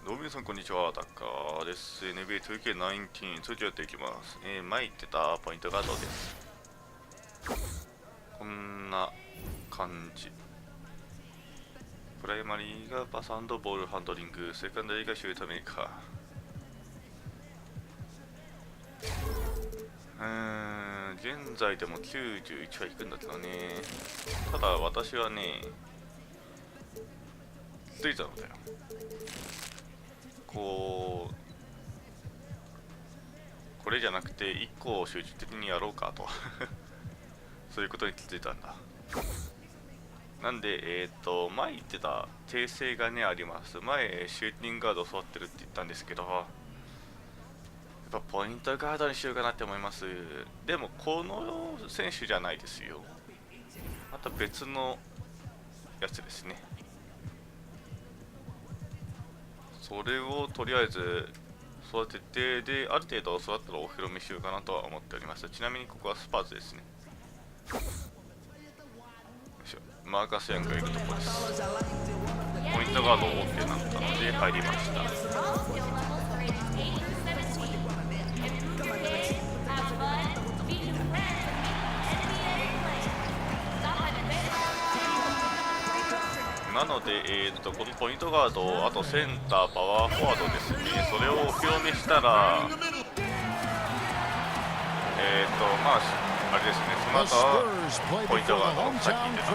どうも皆さんこんにちは、タッカーです。NBA 2K19 通知やっていきます。前言ってたポイントガードです。こんな感じ。プライマリーがパス&ボールハンドリング、セカンダリーがシュートメーカー。現在でも91はいくんだけどね。ただ私はね、気づいたのだよ。これじゃなくて1個を集中的にやろうかとそういうことに気づいたんだ。なんで前言ってた訂正がねあります。前シューティングガードを教わってるって言ったんですけど、やっぱポイントガードにしようかなって思います。でもこの選手じゃないですよ。また別のやつですね。それをとりあえず育てて、である程度育ったらお披露目しようかなとは思っております。ちなみにここはスパーズですね。マーカス・ヤングがいるところです。ポイントガード OK になったので入りました。なので、このポイントガード、あとセンター、パワーフォワードですね、それをお披露目したら、まあ、あれですね、その後はポイントガード、さっき言ってた。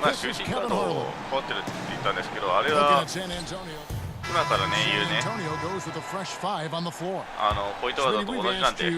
まあ、シューティングガードを変わってるって言ったんですけど、あれは、今からね、言うね、ポイントガードと同じなんで。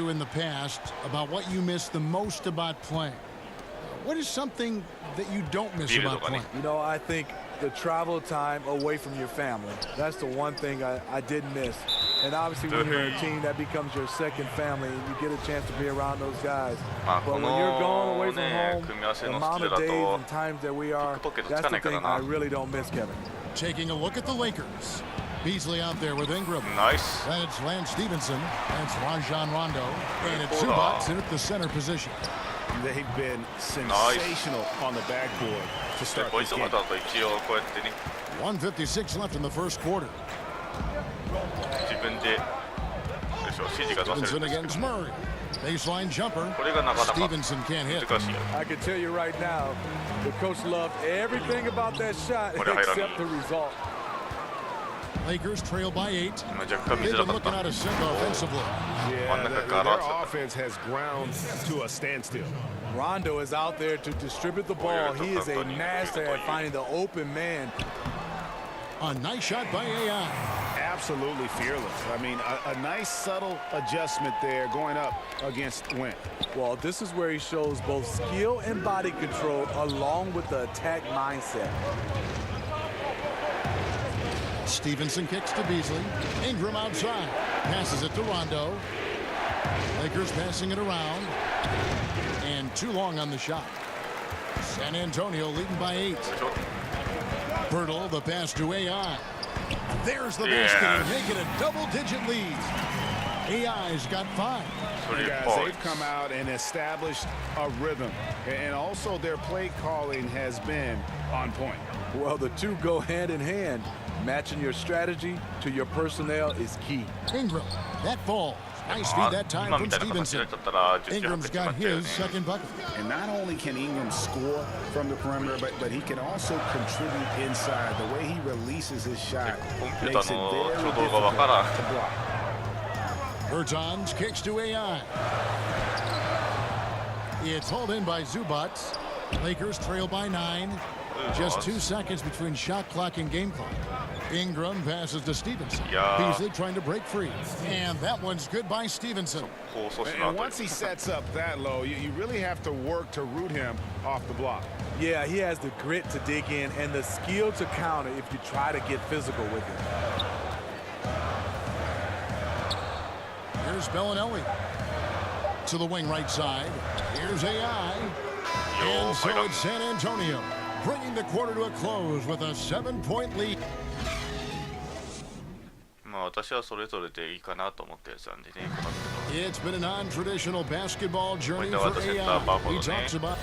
What is something that you don't miss about playing? You know, I think the travel time away from your family. That's the one thing I did miss. And obviously when you're a team, that becomes your second family and you get a chance to be around those guys. But when you're going away from home, the amount of days and times that we are, that's the thing I really don't miss, Kevin. Taking a look at the Lakers. Beasley out there with Ingram. Nice. Then it's Lance Stevenson. That's Rajon Rondo. And it's Zubac in at the center position. They've been sensational on the backboard to start this game. 1:56 left in the first quarter. 自分で指示が出せるんですけど、 against Murray. Baseline jumper. これがなかなか Stevenson can't hit. 難しい。 I can tell you right now, the coach loved everything about that shot except the result. Lakers trail by 8. 若干見 They've づら been かっ looking た。 out of sync offensively. Yeah, their offense has ground to a standstill. Rondo is out there to distribute the ball. He is a master at finding the open man. A nice shot by AI. Absolutely fearless. I mean, a nice subtle adjustment there going up against Wynn. Well, this is where he shows both skill and body control along with the attack mindset. Stevenson kicks to Beasley. Ingram outside. Passes it to Rondo. Lakers passing it around. And too long on the shot. San Antonio leading by 8. Bertle, the pass to AI. There's the basket and making a double-digit lead. AI's got 5. Guys, they've come out and established a rhythm. And also their play calling has been on point. Well, the two go hand in hand. Matching your strategy to your personnel is key. Ingram, that falls. Nice feed that time from Stevenson. Ingram's got his second bucket. And not only can Ingram score from the perimeter, but he can also contribute inside. The way he releases his shot makes it very difficult to block. Bertans kicks to AI. It's hauled in by Zubac. Lakers trail by 9. Just 2 seconds between shot clock and game clock. Ingram passes to Stevenson. Beasley trying to break free. And that one's good by Stevenson. And once he sets up that low, you really have to work to root him off the block. Yeah, he has the grit to dig in and the skill to counter if you try to get physical with him. Here's Bellinelli. To the wing right side. Here's AI. And so it's San Antonio, bringing the quarter to a close with a 7-point lead. まあ私はそれぞれでいいかなと思ったやつなんでね。It's been a non-traditional basketball journey for AI. He talks about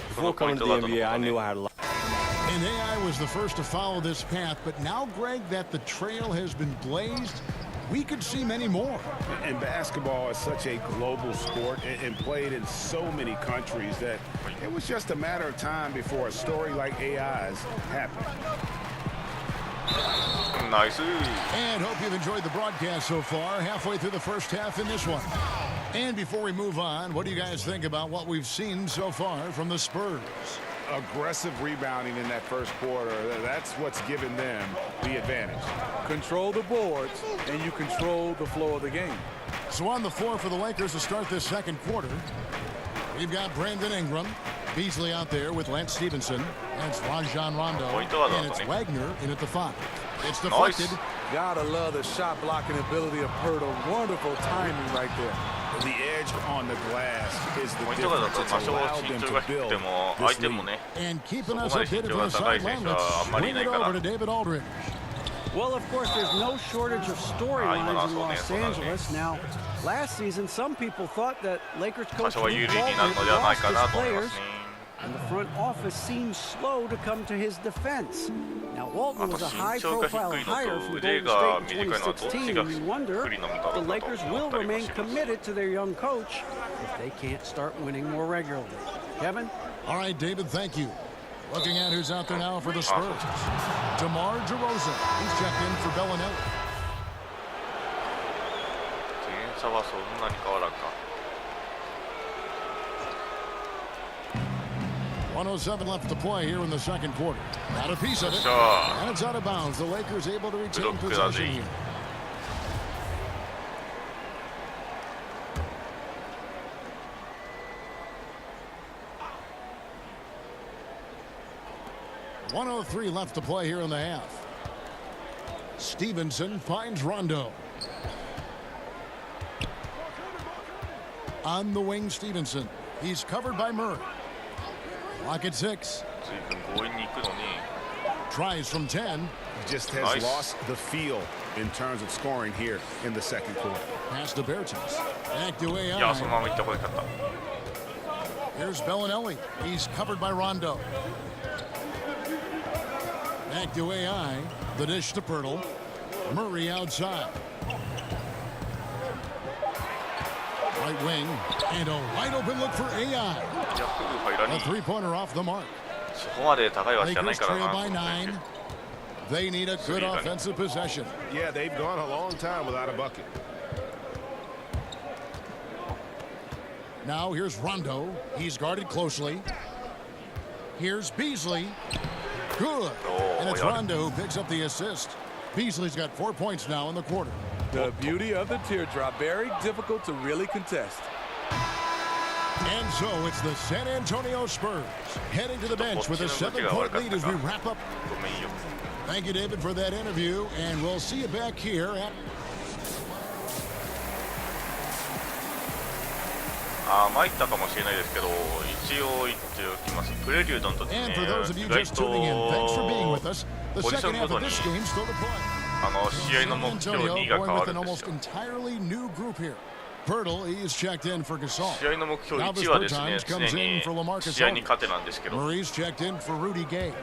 Before coming to the NBA, I knew I had a lot. And AI was the first to follow this path, but now, Greg, that the trail has been blazed, we could see many more. And basketball is such a global sport and played in so many countries that it was just a matter of time before a story like AI's happened. Nice. And hope you've enjoyed the broadcast so far, halfway through the first half in this one. And before we move on, what do you guys think about what we've seen so far from the Spurs? Aggressive rebounding in that first quarter, that's what's given them the advantage. Control the boards, and you control the flow of the game. So on the floor for the Lakers to start this second quarter, we've got Brandon Ingram, Beasley out there with Lance Stevenson. That's Rajon Rondo, and it's Wagner in at the 5. It's deflected. Nice. Gotta love the shot blocking ability of Pirtle. Wonderful timing right there. The edge on the glass is the ポイントガードだ difference. と It's 多少 allowed 身 them 長 to が低く build ても this 相手も lead. ね And keeping そ us こまで身 updated 長 from が the 高い選 sideline, 手はあんま let's りい swing な it いから over to David Aldridge. Well, of course, there's no shortage of storylines in Los Angeles. Now, last season, some people thought that Lakers 多 coach 少は有 Luke 利になる Walton のではない lost か his なと思いま players, すね and the front office seemed slow to come to his defense. Now, Walton was a あと身長が低 high-profile いの hire と from 腕 Golden が State in 短いのはどっち 2016, が and you wonder 不利なのだろ the うか Lakers と思 will ったりも remain します committed to their young coach if they can't start winning more regularly. Kevin? All right, David, thank you. Looking at who's out there now for the Spurs. DeMar DeRozan. He's checked in for Bellinelli. 点差はそんなに変わらんか107 left to play here in the second quarter. Got a piece of it. Sure. And it's out of bounds. The Lakers able to retain Look, possession here. .103 left to play here in the half. Stevenson finds Rondo. On the wing, Stevenson. He's covered by Murray. Lock at 6. 随分強引に行くのに Tries from 10. Just has Nice. lost the feel in terms of scoring here in the second quarter. Pass to Bertans. Back to いやその AI. まま行った方がよかった Here's Bellinelli. He's covered by Rondo. Back to AI. The dish to Pirtle. Murray outside. Right wing. And a wide open look for AI. いやフル入ら A に three-pointer off the mark. そこまで高いわけじゃない Lakers から trail な by 9. They need a good offensive possession. Yeah, they've gone a long time without a bucket. Now here's Rondo. He's guarded closely. Here's Beasley. Good. And it's Rondo who picks up the assist. Beasley's got 4 points now in the quarter. The beauty of the teardrop. Very difficult to really contest. And so it's the San Antonio Spurs heading to the bench with a 7-point lead as we wrap up. ごめんよ Thank you, David, for that interview. And we'll see you back here at... 参ったかもしれないですけど一応言っておきますプレリュードの時に And ね for those of you 意外 just tuning in, thanks for being with と us. The ポジショ second ンご half と of に this game still to play. 試合の San 目標 Antonio 2が変 going わ with る an んです almost よ entirely new group here. Pirtle, he's checked in for Gasol. 試合の目標 Now 1はです Bertans ね comes 常 in に for LaMarcus 試合に Aldridge. 勝てなんですけど Murray's checked in for Rudy Gay.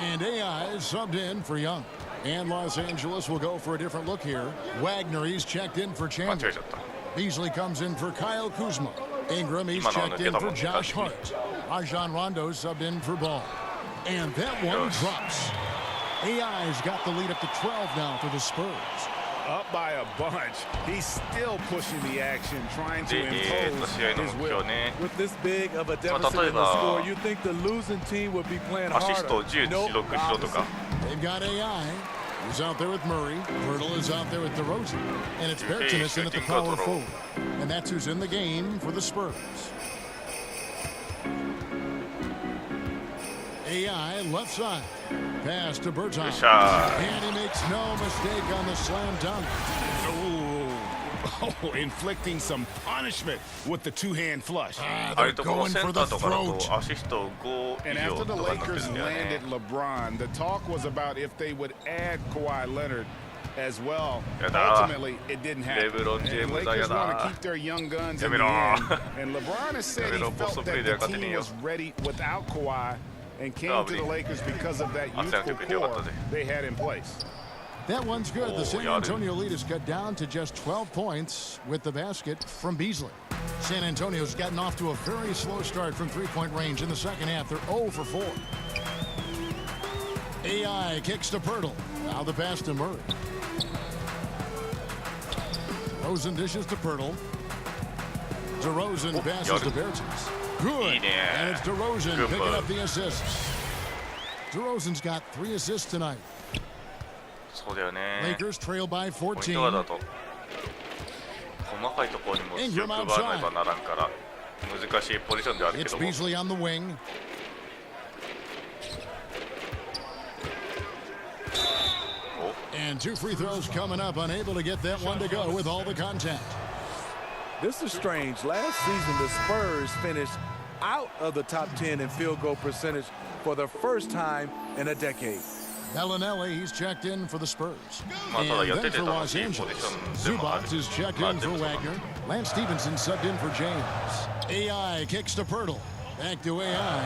And AI is subbed in for Young. And Los Angeles will go for a different look here. Wagner, he's checked in for 間違 Chandler. えちゃった Beasley comes in for Kyle Kuzma. Ingram, he's checked in for Josh Hart. Rajon Rondo subbed in for Ball. And that one drops. AI's got the lead up to 12 now for the Spurs. Up by a bunch. He's still pushing the action, trying to で impose 試合の his 目 will. 標ね With this big of a deficit 例え in the ば score, you'd think the losing team would be playing アシス harder. トを10 Nope, 記録しろとか They've got AI. Who's out there with Murray. Pirtle is out there with DeRozan. And it's Bertans in at the power forward. And that's who's in the game for the Spurs. AI left side. Pass to Bertans. しゃー And he makes no mistake on the slam dunk. Oh, inflicting some punishment with the two-hand flush. ああ They're いうところ going セ for ンタ the ーとかだ throat. とアシスト5 And 以上 after と the かになってる Lakers んだよね landed LeBron, the talk was about if they would add Kawhi Leonard as well. やだ Ultimately, it didn't happen. レブロン・ジェー And ムズはや Lakers want to だ keep their young guns や in め the ろ end. And LeBron has said やめ he ろポス felt トプ that レーで the 勝てねえ team よ was ready without Kawhi and came to the Lakers because of that あつやんけ youthful くれてよかった core ぜ they had in place. That one's good. The San Oh, Antonio lead is cut down to just 12 points with the basket from Beasley. San Antonio's gotten off to a very slow start from three-point range in the second half. They're 0 for 4. AI kicks to Pirtle. Now the pass to Murray. Rosen dishes to Pirtle. DeRozan passes to Bertens. Good. And it's DeRozan picking up the assists. DeRozan's got 3 assists tonight. そうだよね Lakers trail by ポイント 14. ガードだと細かいところにも強く奪わないとならんから難しいポジションではあるけ It's ども Beasley on the wing. And 2 free throws coming up, unable to get that one to go with all the contact. This is strange. Last season, the Spurs finished out of the top 10 in field goal percentage for the first time in a decade. Bellinelli, he's checked in for the Spurs. まあただ And やって then て for 楽 Los しいポジシ Angeles, ョンでもある Zubac is checked まあ in で for もその Wagner. Lance Stevenson subbed in for James. AI kicks to Pirtle. Back to AI.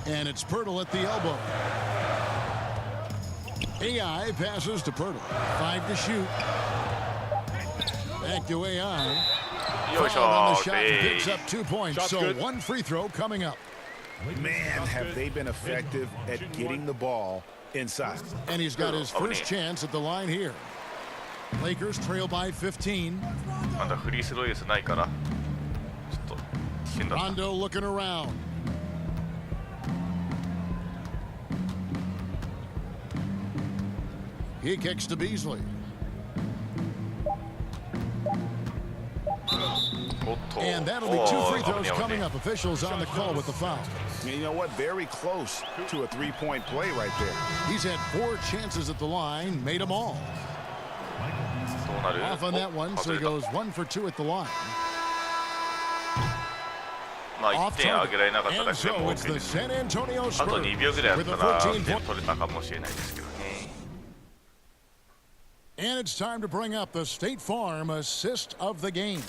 And it's Pirtle at the elbow. AI passes to Pirtle. 5 to shoot. Back to AI. よいし Fouled on the ょ shot ー and picks up 2 points. Shot's So good. 1 free throw coming up. Man, have they been effective at getting the ball inside. And he's got his first chance at the line here. Lakers trail by 15. まだフリースローエースないからちょっと危険だった Rondo looking around. He kicks to Beasley. おっと And that'll be 2 free おー throws 危ねえ危 coming ね up. Officials on the call with the foul. And you know what? Very close to a three-point play right there. He's had 4 chances at the line, made them all. えどうなる Off on that one, お so 外 he れた goes 1 for 2 at the line. まあ Off 1点あげられなかった target. だ And けで so も it's OK the です San Antonio あと Spurs 2秒ぐらいあっ with た a ら 14 点 point. 取れたかもしれないですけどね And it's time to bring up the State Farm assist of the game.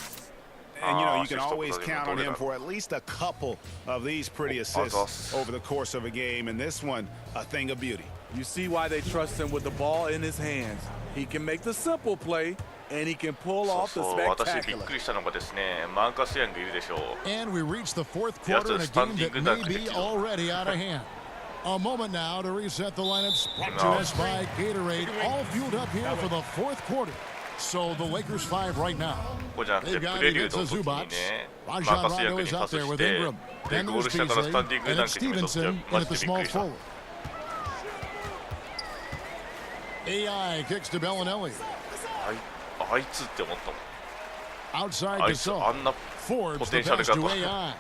And, you know, you assist can of always the count on game. him for at least a couple of these pretty assists over the course of a game. And this one, a thing of beauty. You see why they trust him with the ball in his hands. He can make the simple play, and he can pull そう off the そう私びっ spectacular. くりしたのがですねマーカス・ヤングいるでしょう And we reach the 4th quarter in a game that may be already out of hand. A moment now to reset the lineups. Brought to us by Gatorade. All fueled up here for the 4th quarter. So the Lakers 5 right now. ここじゃなくて They've got プレリュー against ド the の時に Zubats. ねマー Rajon カス・ヤン Rondo グに is パ out ス there し with て Ingram. で Then ゴール there's 下からス Beasley. タンディング And ダン it's クにも Stevenson マ in ジ at で the びっく small りした forward. AI kicks to Bellinelli. あいつって思ったもん Outside あ to いつあ Saul. んな Forbes the potential pass got to to- AI.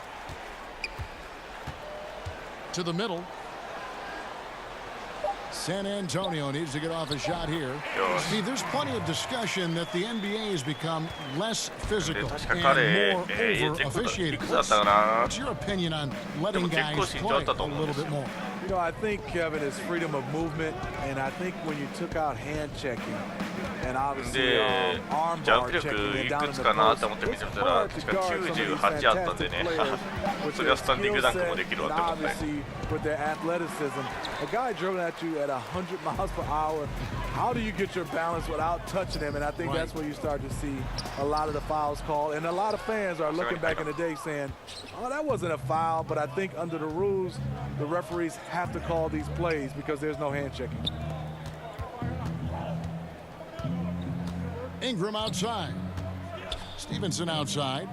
To the middle. San Antonio needs to get off a shot here. Steve, there's plenty of discussion that the NBA has become less で physical 確か and 彼 more い over くつ officiated. だったかな What's your opinion on letting De mo guys結構身長あ play ったと a 思うんで little すよ。 bit more? You know, I think, Kevin, is freedom of movement, and I think when you took out hand checking, and obviously で arm ジャン bar プ力 checking い and down く in つ the かな post, と思って見 it's てたら hard to 確か guard some of these 98あったんで fantastic ね players with それは their スタンディング skill ダンクも set できる and わって思って obviously with their athleticism. A guy dribbling at you at 100 miles per hour, how do you get your balance without touching him? And I think that's where you start to see a lot of the fouls called. And a lot of fans are looking back in the day saying, oh, that wasn't a foul. But I think under the rules, the referees have to call these plays because there's no hand checking. Ingram outside. Stevenson outside.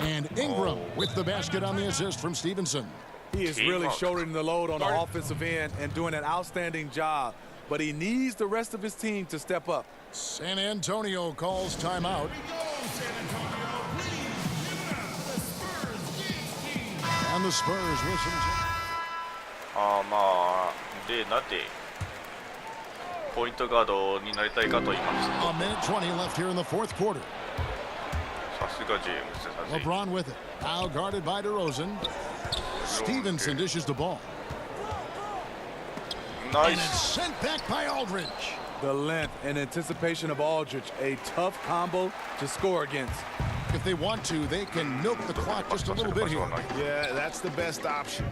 And Ingram with the basket on the assist from Stevenson. He is really shouldering the load on the offensive end and doing an outstanding job. But he needs the rest of his team to step up. San Antonio calls timeout. And the Spurs listen to. あまあでなんでポイントガードになりたいかと言いますと A minute 20 left here in the 4th quarter. さすがジェームズさすが LeBron with it. Now guarded by DeRozan. Stevenson dishes the ball. And it's sent back by Aldridge. The length and anticipation of Aldridge, a tough combo to score against. If they want to, they can milk the clock just a little bit here. Yeah, that's the best option.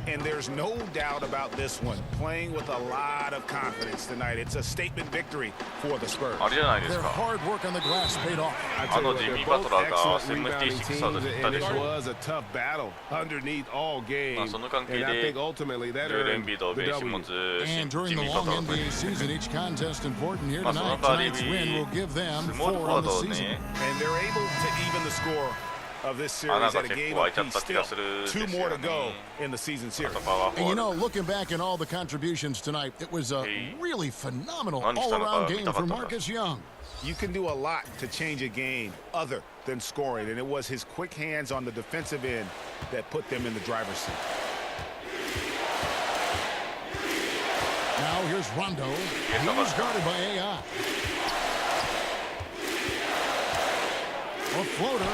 And there's no doubt about this one. Playing with a lot of confidence tonight. It's a statement victory for the Spurs. Their hard work on the glass paid off. They're both excellent rebounding teams, and it was a tough battle underneath all game. And I think ultimately that earned the W. And during the long NBA season, each contest important here tonight. Tonight's win will give them 4 on the season. And they're able to even the score of this series at a game apiece. Still 2 more to go in the season series. And you know, looking back at all the contributions tonight, it was a really phenomenal all-around game for Marcus Young. You can do a lot to change a game other than scoring, and it was his quick hands on the defensive end that put them in the driver's seat. Now here's Rondo. He's guarded by AI. A floater.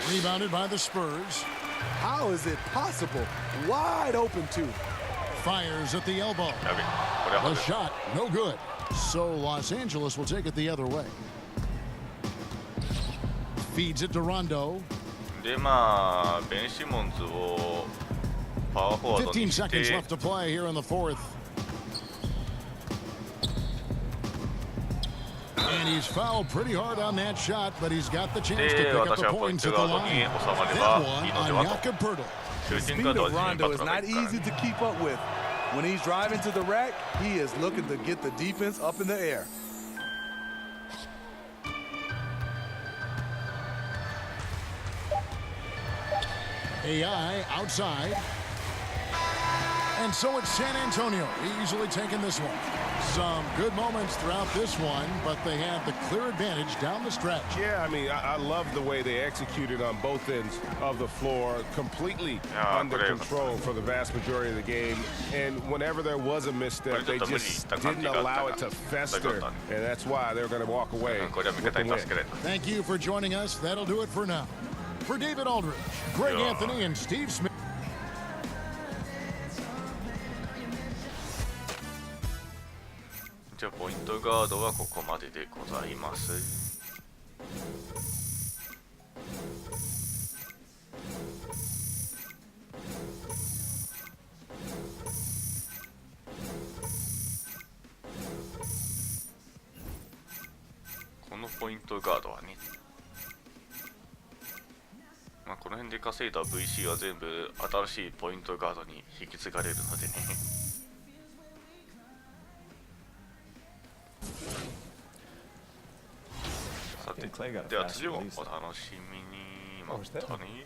Rebounded by the Spurs. How is it possible? Wide open, too. Fires at the elbow. The shot, no good. So Los Angeles will take it the other way. Feeds it to Rondo. 15 seconds left to play here in the fourth. And he's fouled pretty hard on that shot, but he's got the chance to pick up the points at the line. That one on Jakob Poeltl. The speed of Rondo is not easy to keep up with. When he's driving to the rack, he is looking to get the defense up in the air. AI outside. And so it's San Antonio easily taking this one. Some good moments throughout this one, but they have the clear advantage down the stretch. Yeah, I mean, I love the way they executed on both ends of the floor, completely under control for the vast majority of the game. And whenever there was a misstep, they just didn't allow it to fester, and that's why they're going to walk away with the win. Thank you for joining us. That'll do it for now. For David Aldridge, Greg Anthony, and Steve Smith. じゃあポイントガードはここまででございます。このポイントガードはね、まあこの辺で稼いだ VC は全部新しいポイントガードに引き継がれるのでね。さて、では次もお楽しみに。またね。